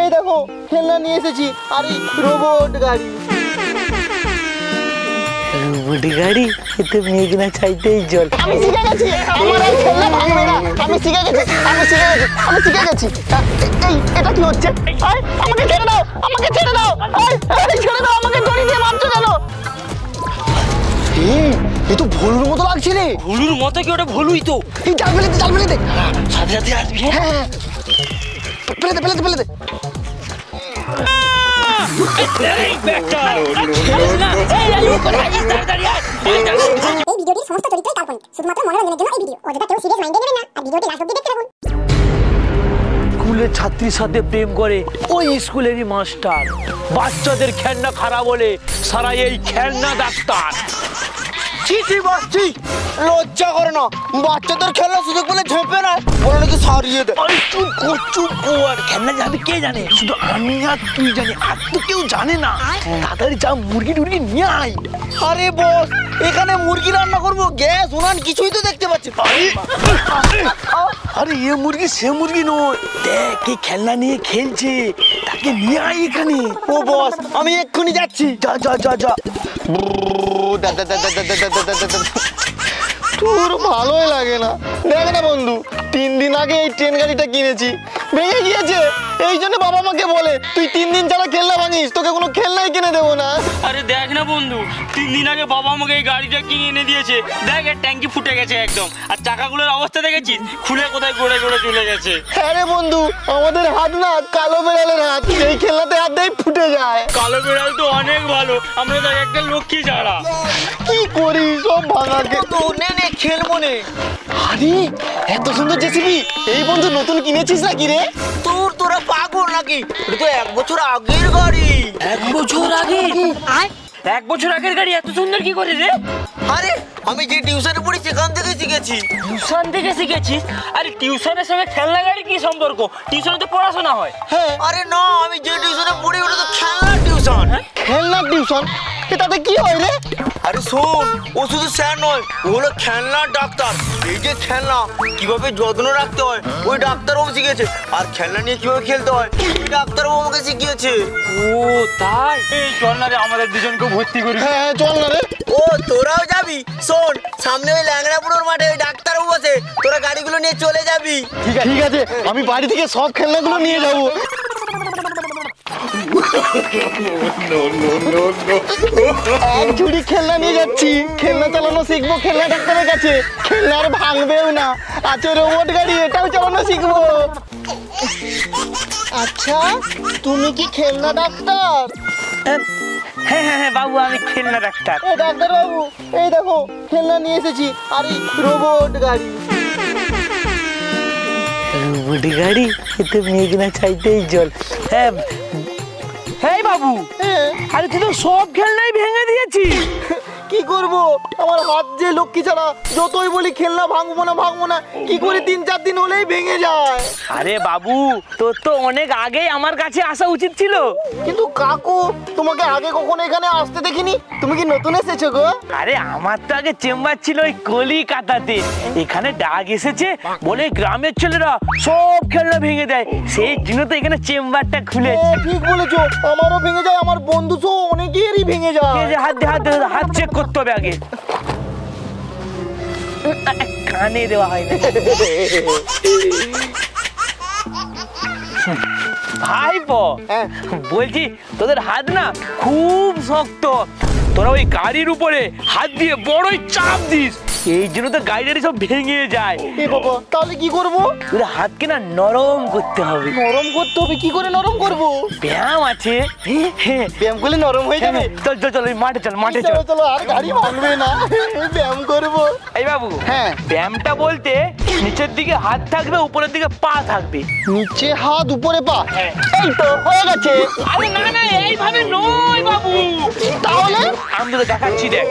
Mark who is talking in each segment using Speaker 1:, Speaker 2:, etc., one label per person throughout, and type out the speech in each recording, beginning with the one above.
Speaker 1: এই দেখো খেলনা নিয়ে এসেছি, আর এই রোবট গাড়ি।
Speaker 2: রোবট গাড়ি? এতে মেঘনা চাইতেই জল।
Speaker 1: আমি শিখে গেছি, আমার আর খেলনা ভাঙবে না। আমি শিখে গেছি। এই এটা কি হচ্ছে? আমাকে ছেড়ে দাও, আমাকে ছেড়ে দাও, ছেড়ে দাও আমাকে। দড়ি দিয়ে মারছো কেন? এই তো ভলুর মতো লাগছে রে।
Speaker 2: ভলুর মতো কি? ওটা ভলুই তো।
Speaker 1: এই জাল ফেলে দে।
Speaker 2: সাথে সাথে আসবি।
Speaker 1: হ্যাঁ ফেলে দে।
Speaker 3: এই ভিডিওটির সমস্ত চরিত্রই কাল্পনিক, শুধুমাত্র মনোরঞ্জনের জন্য এই ভিডিও। অযথা কেউ সিরিয়াস মাইন্ডে নেবেন না, আর ভিডিওটি লাস্ট অবধি দেখতে থাকুন।
Speaker 2: স্কুলের ছাত্রীর সাথে প্রেম করে ওই স্কুলেরই মাস্টার। বাচ্চাদের খেলনা খারাপ বলে সারা এই খেলনা ডাক্তার।
Speaker 1: লজ্জা করে না? বাচ্চাদের খেলার সুযোগ পেলে ঝেপে না, বলে নাকি সারিয়ে দেয়।
Speaker 2: চুপ কর। খেলনা যাবে কে জানে? শুধু আমি আর তুই জানি, আর তো কেউ জানে না। তাড়াতাড়ি যা, মুরগি টুরগি নিয়ে আয়।
Speaker 1: আরে বস, এখানে মুরগি রান্না করবো, গ্যাস উনান কিছুই তো দেখতে পাচ্ছি।
Speaker 2: আরে এ মুরগি সে মুরগি নয়, দেখ কে খেলনা নিয়ে খেলছে, তাকে নিয়ে আয় এখানে।
Speaker 1: ও বস, আমি এক্ষুনি যাচ্ছি।
Speaker 2: যা।
Speaker 1: তোর ভালোই লাগে না। দেখ না বন্ধু, 3 দিন আগে এই ট্রেন গাড়িটা কিনেছি, ভেঙে গিয়েছে। এই জন্য বাবা মাকে বলে তুই 3 দিন ছাড়া খেলনা ভাঙিস, তোকে কোনো খেলনাই কিনে দেবো না।
Speaker 4: আরে দেখ না বন্ধু, 3 দিন আগে বাবা আমাকে এই গাড়িটা কিনে এনে দিয়েছে। দেখ এর ট্যাঙ্কি ফুটে গেছে একদম, আর চাকাগুলোর অবস্থা দেখেছিস? খুলে কোথায় গড়ে চলে গেছে।
Speaker 1: হ্যাঁ রে বন্ধু, আমাদের হাত না কালো বেড়ালের হাত, এই খেলনাতে হাত দেয় ফুটে যায়।
Speaker 4: কালো বিড়াল তো অনেক ভালো, আমরা দেখ একটা লক্ষ্মী ছাড়া।
Speaker 1: কি করি সব ভাঙাকে তো। নে খেলবো নে। আরে এত সুন্দর জেসিবি এই বন্ধু নতুন কিনেছিস নাকি রে?
Speaker 2: তোরা পাগল নাকি? এটা তো 1 বছর আগের গাড়ি। 1 বছর আগে?
Speaker 4: 1 বছর আগের গাড়ি এত সুন্দর কি করে রে?
Speaker 2: আরে আমি যে টিউশনে পড়ি সেখান থেকে শিখেছি।
Speaker 4: টিউশন থেকে শিখেছিস? আরে টিউশনের সঙ্গে খেলনা গাড়ির কি সম্পর্ক? টিউশনে তো পড়াশোনা হয়।
Speaker 1: হ্যাঁ।
Speaker 2: আরে না, আমি যে টিউশনে পড়ি ওটা তো খেলনা টিউশন।
Speaker 1: খেলনা টিউশন? এটাতে কি হয় রে?
Speaker 2: আরে শোন, ও শুধু স্যার নয়, ও হলো খেলনা ডাক্তার। এই যে খেলনা কিভাবে যত্ন রাখতে হয় ওই ডাক্তারবাবু শিখেছে, আর খেলনা নিয়ে কিভাবে খেলতে হয় ওই ডাক্তারবাবু আমাকে শিখিয়েছে।
Speaker 4: ও তাই? এই চল না রে, আমাদের দুজনকে ভর্তি করি।
Speaker 1: হ্যাঁ চল না রে।
Speaker 2: ও তোরাও যাবি? শোন, সামনে ওই ল্যাংড়াপুরোর মাঠে ওই ডাক্তারবাবু বসে, তোরা গাড়িগুলো নিয়ে চলে যাবি।
Speaker 1: ঠিক আছে, আমি বাড়ি থেকে সব খেলনাগুলো নিয়ে যাবো। এক ঝুড়ি খেলনা নিয়ে যাচ্ছি, খেলনা চালানো শিখবো খেলনা ডাক্তারের কাছে। খেলনা আর ভাঙবেও না, আছে রোবট গাড়ি, এটাও চালানো শিখবো। আচ্ছা, তুমি কি খেলনা ডাক্তার?
Speaker 4: হ্যাঁ বাবু, আমি খেলনা ডাক্তার।
Speaker 1: ডাক্তার বাবু, এই দেখো খেলনা নিয়ে এসেছি, আর এই রোবট গাড়ি।
Speaker 2: রোবট গাড়ি? এতে মেঘনা চাইতেই জল।
Speaker 4: হ্যাঁ বাবু,
Speaker 2: আরে তুই তো সব খেলনাই ভেঙে দিয়েছিস।
Speaker 1: কি করবো, আমার হাত যে লক্ষ্মী ছাড়া, যতই বলি খেলনা ভাঙবো না, কি করে 3-4 দিন হলেই ভেঙে যায়।
Speaker 4: আরে বাবু, তোর তো অনেক আগেই আমার কাছে আসা উচিত ছিল।
Speaker 1: কিন্তু কাকু, তোমাকে আগে কখনো এখানে আসতে দেখিনি, তুমি কি নতুন এসেছো গো?
Speaker 4: আরে আমার তো আগে চেম্বার ছিল ওই কলিকাতাতে, এখানে ডাক এসেছে বলে গ্রামের ছেলেরা সব খেলনা ভেঙে দেয়, সেই জন্য তো এখানে চেম্বারটা খুলেছে।
Speaker 1: ঠিক বলেছো, আমারও ভেঙে যায়, আমার বন্ধু সহ অনেকেরই ভেঙে যায়।
Speaker 4: হাত চেক করতে হবে আগে, কানে দেওয়া হয় না। ভাইপো, বলছি তোদের হাত না খুব শক্ত, তোরা ওই গাড়ির উপরে হাত দিয়ে বড়ই চাপ দিস, এই জন্য তো গাড়ি সব ভেঙে যায়।
Speaker 1: এ বাবা, তাহলে কি করবো?
Speaker 4: তোদের হাতকে না নরম করতে হবে।
Speaker 1: নরম করতে হবে? কি করে নরম করবো?
Speaker 4: ব্যায়াম আছে,
Speaker 1: ব্যায়াম করলে নরম হয়ে যাবে।
Speaker 4: চল মাঠে চল।
Speaker 1: চলো, আর গাড়ি ভাঙবে না, ব্যায়াম করবো।
Speaker 4: এই বাবু,
Speaker 1: হ্যাঁ,
Speaker 4: ব্যায়ামটা বলতে নিচের দিকে হাত থাকবে, উপরের দিকে পা থাকবে।
Speaker 1: নিচে হাত উপরে পা, এই তো হয়ে গেছে।
Speaker 4: আরে না এইভাবে নয় বাবু।
Speaker 1: তাহলে
Speaker 4: আমি তো দেখাচ্ছি, দেখ।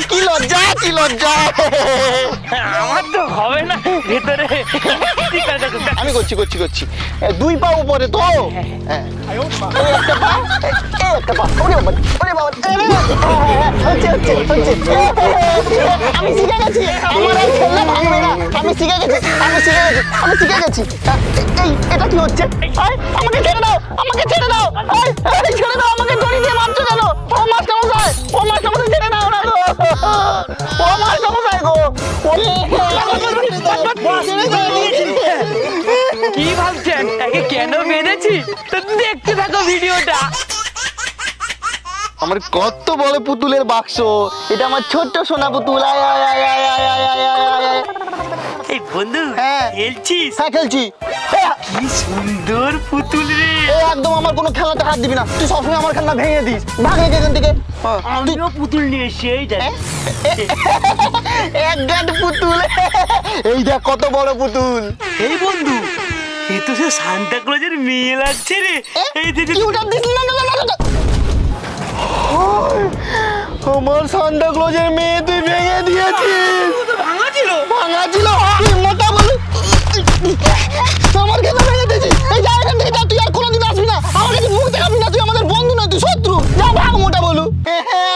Speaker 1: কি লজ্জা।
Speaker 4: আমার তো হবে না ভেতরে।
Speaker 1: আমি করছি 2 পা উপরে তো। একটা পা, আমি শিখে গেছি, আমার আর খেলনা ভাঙবে না, আমি শিখে গেছি। এই এটা কি হচ্ছে? আমাকে ছেড়ে দাও, আমাকে ছেড়ে দাও, ছেড়ে দাও, আমাকে দড়ি দিয়ে মারছো কেন? ও মাস্টারমশাই, ছেড়ে দাও না গো, ও মাস্টারমশাই গো,
Speaker 4: কি ভাবছেন একে কেন বেঁধেছি? তো দেখতে থাকো ভিডিওটা।
Speaker 1: আমার কত বড় পুতুলের বাক্স, এটা আমার ছোট্ট সোনা পুতুল। আয় আয় আয় আয় আয় আয় আয় আয় আয় আয়।
Speaker 4: এই বন্ধু
Speaker 1: হ্যাঁ।
Speaker 4: খেলছিস?
Speaker 1: হ্যাঁ খেলছি।
Speaker 4: কি সুন্দর পুতুল রে।
Speaker 1: একদম আমার কোনো খেলাতে হাত দিবি না, তুই সবসময় আমার খেলনা ভেঙে দিস। ভাগ এখান থেকে।
Speaker 4: আমিও পুতুল নিয়ে এসছি, এই দেখ।
Speaker 1: এক গাঁট পুতুল, এই দেখ কত বড় পুতুল।
Speaker 4: এই বন্ধু, এই তো সে সান্তা ক্লজের মেয়ে লাগছে রে। এই যে
Speaker 1: কি উঠান দিস না, না, না, না, না। আমার সান্তা ক্লজের মেয়ে তুই ভেঙে দিয়েছিস।
Speaker 4: ভাঙা ছিল।
Speaker 1: তুই মোটা বলু, আমার খেলা ভেঙে দিয়েছিস। এই যা এখান থেকে যা, তুই আর কোনোদিন আসবি না, আমার কাছে মুখ দেখাবি না, তুই আমাদের বন্ধু নয়, তুই শত্রু। যা ভাগ মোটা বলু।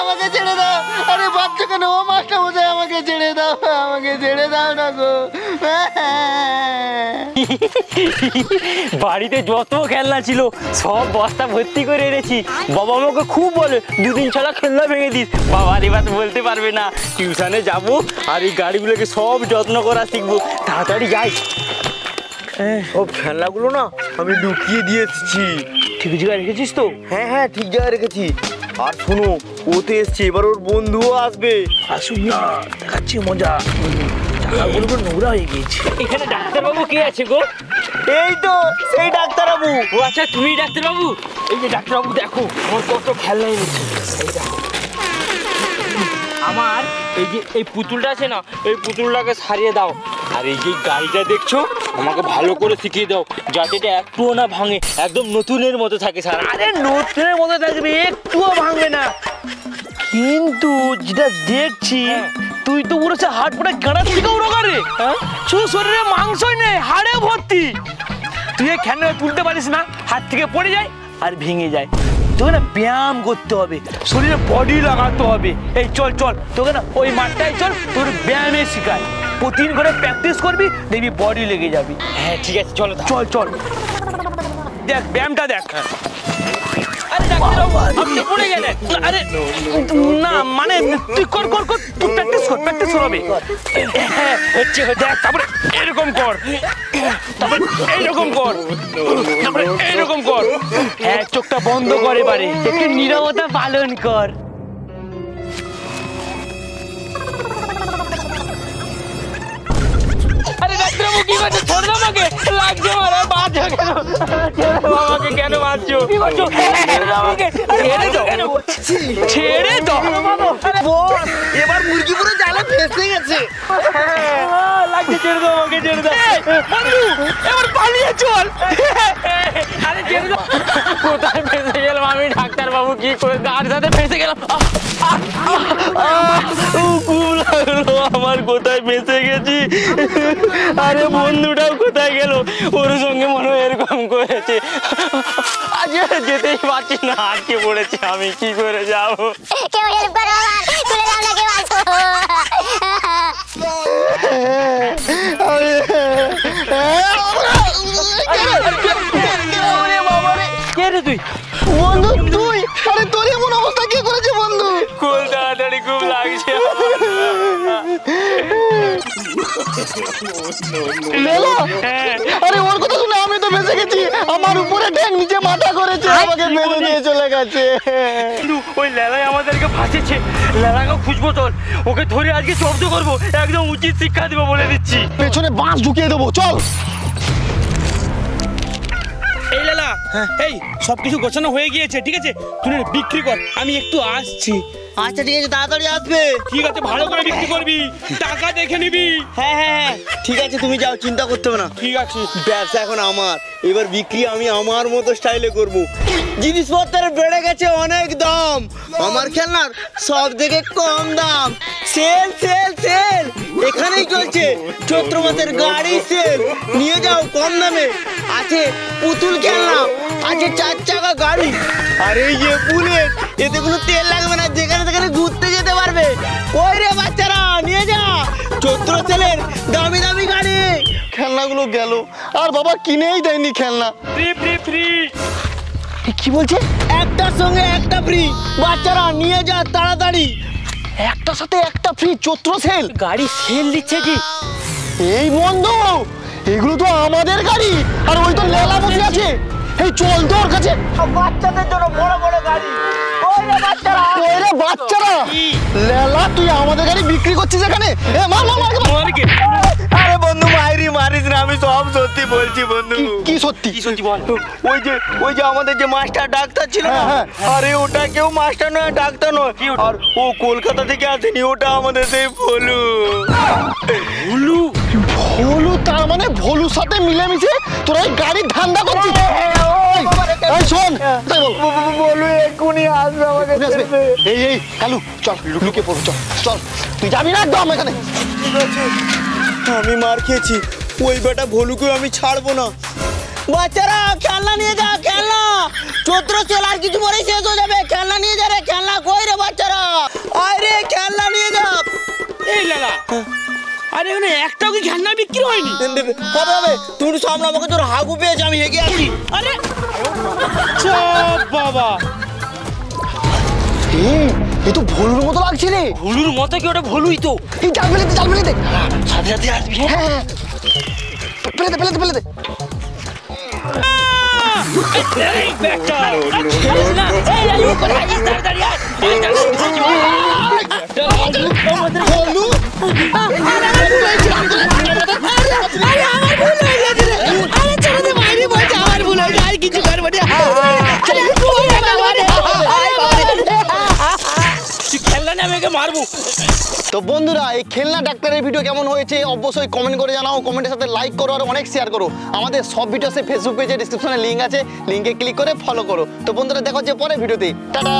Speaker 1: আমাকে ছেড়ে দাও। আরে বাচ্চা কেন? ও মাস্টার মশাই আমাকে ছেড়ে দাও, আমাকে ছেড়ে দাও না গো।
Speaker 4: বাড়িতে যত খেলনা ছিল সব বস্তা ভর্তি করে এনেছি। বাবা আমাকে খুব বলে দুদিন ছাড়া খেলনা ভেঙে দিস। বাবা এবার বলতে পারবে না, টিউশনে যাব আর এই গাড়িগুলোকে সব যত্ন করা শিখবো। তাড়াতাড়ি যাই।
Speaker 2: সব খেলনাগুলো না আমি লুকিয়ে দিয়ে এসেছি।
Speaker 4: ঠিক জায়গায় রেখেছিস তো?
Speaker 2: হ্যাঁ হ্যাঁ, ঠিক জায়গায় রেখেছি। আর শোনো, ও তো এসছে, এবার ওর বন্ধুও আসবে।
Speaker 4: আসুন না, দেখাচ্ছি মজা। চাকাগুলো নোংরা হয়ে গিয়েছে। এখানে ডাক্তারবাবু কে আছে গো?
Speaker 2: এই তো সেই ডাক্তারবাবু।
Speaker 4: ও আচ্ছা, তুমি ডাক্তারবাবু? এই যে ডাক্তারবাবু, দেখো আমার কত খেলনা এনেছে। এই দেখো আমার এই যে এই পুতুলটা আছে না, এই পুতুলটাকে সারিয়ে দাও। আর এই যে গাড়িটা দেখছো, আমাকে ভালো করে শিখিয়ে দাও যাতে এটা একটুও না ভাঙে, একদম নতুনের মতো থাকে। সারা আরে নতুনের মতো থাকবে, একটুও ভাঙবে না। কিন্তু যেটা দেখছি, তুই তো পুরো হাট পড়ে গাড়ার থেকেও রোগা রে। শুধু শরীরে মাংসই নেই, হাড়ে ভর্তি। তুই এই খেলনা তুলতে পারিস না, হাত থেকে পড়ে যায় আর ভেঙে যায়। তোকে না ব্যায়াম করতে হবে, শরীরে বডি লাগাতে হবে। এই চল চল, তোকে না ওই মাঠটায় চল, তোর ব্যায়ামে শিখায়। প্রতিদিন করে প্র্যাকটিস করবি, দেখবি বডি লেগে যাবি। হ্যাঁ ঠিক আছে, চলো চল চল। দেখ ব্যায়ামটা দেখ। আরে ডাক্তারবাবু, আপনি পড়ে গেলেন। আরে না, মানে তুই কর কর কর, তুই প্র্যাকটিস হবে। হ্যাঁ হচ্ছে, দেখ। তারপরে এরকম কর, তারপরে এইরকম কর, তারপরে এইরকম কর। হ্যাঁ, চোখটা বন্ধ করে, এবারে একটু নীরবতা পালন কর। আরে ডাক্তারবাবু কি করছো? ছোড় দাও আমাকে, লাগছে আমার। বাঁচো কেন? আমাকে কেন মারছো? ছেড়ে দাও আমাকে, ছেড়ে দাও।
Speaker 2: এবার মুরগি পুরো জালে ফেসে গেছে।
Speaker 4: লাগছে, ছেড়ে দাও আমাকে, ছেড়ে দাও। এবার পালিয়ে চল। আরে ছেড়ে দাও। কোথায় ফেসে গেলাম আমি ডাক্তারবাবু? কি করে গাড়ির সাথে ফেসে গেলাম? খুব লাগলো আমার, কোথায় ফেসে গেছি। আরে বন্ধুটাও কোথায় গেল? ওর সঙ্গে মনে হয় এরকম করেছে। আজ যেতেই পারছি না, আটকে পড়েছি। আমি কি করে যাবো?
Speaker 3: কেউ হেল্প করো, তুলে দাও না, কেউ আসো।
Speaker 4: কে রে তুই?
Speaker 1: বন্ধু তুই? আরে তোর এমন অবস্থা কে করেছে বন্ধু?
Speaker 4: খুব তাড়াতাড়ি, খুব লাগছে।
Speaker 1: লেলা? আরে ওর কথা শুনে আমি তো বেঁচে গেছি। আমার উপরে ঠ্যাং, নিচে মাথা করেছে, আমাকে মেরে দিয়ে চলে গেছে।
Speaker 4: ওই লেলাই আমাদেরকে ফাঁসেছে। লেলাকে খুঁজবো, চল ওকে ধরে আজকে জব্দ করবো, একদম উচিত শিক্ষা দেবো বলে দিচ্ছি।
Speaker 1: পেছনে বাঁশ ঢুকিয়ে দেবো, চল।
Speaker 4: এই লেলা, এই সবকিছু গোছানো হয়ে গিয়েছে, ঠিক আছে? তুই বিক্রি কর, আমি একটু আসছি।
Speaker 2: আচ্ছা ঠিক আছে, তাড়াতাড়ি আসবে।
Speaker 4: ঠিক আছে, ভালো করে বিক্রি করবি, টাকা দেখে নিবি।
Speaker 2: হ্যাঁ হ্যাঁ হ্যাঁ, ঠিক আছে, তুমি যাও, চিন্তা করতে হবে না।
Speaker 4: ঠিক আছে।
Speaker 2: ব্যবসা এখন আমার, এবার বিক্রি আমি আমার মতো স্টাইলে করব। জিনিসপত্রের বেড়ে গেছে অনেক দাম, আমার খেলনার সব থেকে কম দাম। সেল সেল সেল এখানেই চলছে, চৈত্র মাসের গাড়ি সেল। নিয়ে যাও কম দামে। আছে পুতুল খেলনা, আছে 4 চাকা গাড়ি, আর এই যে বুলেট, এতে কোনো তেল লাগবে না, যেখানে সেখানে ঘুরতে যেতে পারবে। ওই রে বাচ্চারা, নিয়ে যা চৈত্র সেলের দামি দামি গাড়ি।
Speaker 1: খেলনাগুলো গেল, আর বাবা কিনেই দেয়নি খেলনা।
Speaker 4: Free free free.
Speaker 1: কি বলছে?
Speaker 2: একটার সঙ্গে একটা ফ্রি, বাচ্চারা নিয়ে যা তাড়াতাড়ি।
Speaker 1: একটার সাথে একটা ফ্রি, চৈত্র সেল।
Speaker 4: গাড়ি সেল দিচ্ছে কি?
Speaker 1: এই বন্ধু, এগুলো তো আমাদের গাড়ি, আর ওই তো লেলা বসে আছে। এই চল তো ওর কাছে।
Speaker 2: বাচ্চাদের জন্য বড় বড় গাড়ি। ওই রে বাচ্চারা,
Speaker 1: ওই রে বাচ্চারা, লেলা তুই আমাদের গাড়ি বিক্রি করছিস এখানে? এ মার মার মার।
Speaker 4: মারকে।
Speaker 2: আরে বন্ধু মারিস না, আমি সব সত্যি বলছি বন্ধু।
Speaker 1: কি সত্যি?
Speaker 4: কি সত্যি বল?
Speaker 2: ওই যে আমাদের যে মাস্টার ডাক্তার ছিল না,
Speaker 1: হ্যাঁ,
Speaker 2: আরে ওটা কেউ মাস্টার নয়, ডাক্তার নয়,
Speaker 4: কি ওটা?
Speaker 2: আর ও কলকাতা থেকে আসেনি, ওটা আমাদের সেই ভোলু।
Speaker 4: ভুলু?
Speaker 1: ভোলু, তার মানে ভোলুর সাথে মিলেমিশে তোরা এই গাড়ির ধান্দা করছিস? এই শোন, তাই বল।
Speaker 2: ভোলু এক্ষুনি আসবে আমাকে
Speaker 1: আসবে।
Speaker 2: দেখতে।
Speaker 1: এই কালু, চল লুকিয়ে পড়ো, চল চল, তুই যাবি না একদম এখানে।
Speaker 2: ঠিক আছে, আমি মার খেয়েছি, ওই বেটা ভোলুকে আমি ছাড়বো না। বাচ্চারা খেলনা নিয়ে যা, খেলনা। চৈত্র সেল আর কিছু পরেই শেষ হয়ে যাবে, খেলনা নিয়ে যা রে। খেলনা কই রে বাচ্চারা? আয় রে, খেলনা নিয়ে যা।
Speaker 4: এই লালা, আরে এখানে একটাও কি খেলনা বিক্রি হয়নি?
Speaker 2: হবে, তুমি সামনে আমাকে তোর হাগু পেয়েছে, আমি হেগে আছি।
Speaker 4: আরে চাপ বাবা,
Speaker 1: এই তো ভোলুর মতো লাগছে রে।
Speaker 4: ভুলুর মতো কি? ওটা ভুলুই তো।
Speaker 1: এই জাল ফেলে দে, জাল ফেলে দে।
Speaker 4: সাথে সাথে আসবি।
Speaker 1: হ্যাঁ হ্যাঁ, ফেলে দে ফেলে দে ফেলে দে।
Speaker 4: এই ব্যাটা, খেলিস না। এই আলু কোথায়? এই তাড়াতাড়ি আয়। এই তাড়াতাড়ি
Speaker 1: ভোলু,
Speaker 4: খেলনা নিয়ে আমাকে মারবো।
Speaker 1: তো বন্ধুরা, এই খেলনা ডাক্তারের ভিডিও কেমন হয়েছে অবশ্যই কমেন্ট করে জানাও, কমেন্টের সাথে লাইক করো আর অনেক শেয়ার করো। আমাদের সব ভিডিওসে ফেসবুক পেজে ডিসক্রিপশনে লিঙ্ক আছে, লিঙ্কে ক্লিক করে ফলো করো। তো বন্ধুরা, দেখা হচ্ছে পরের ভিডিওতে। টাটা।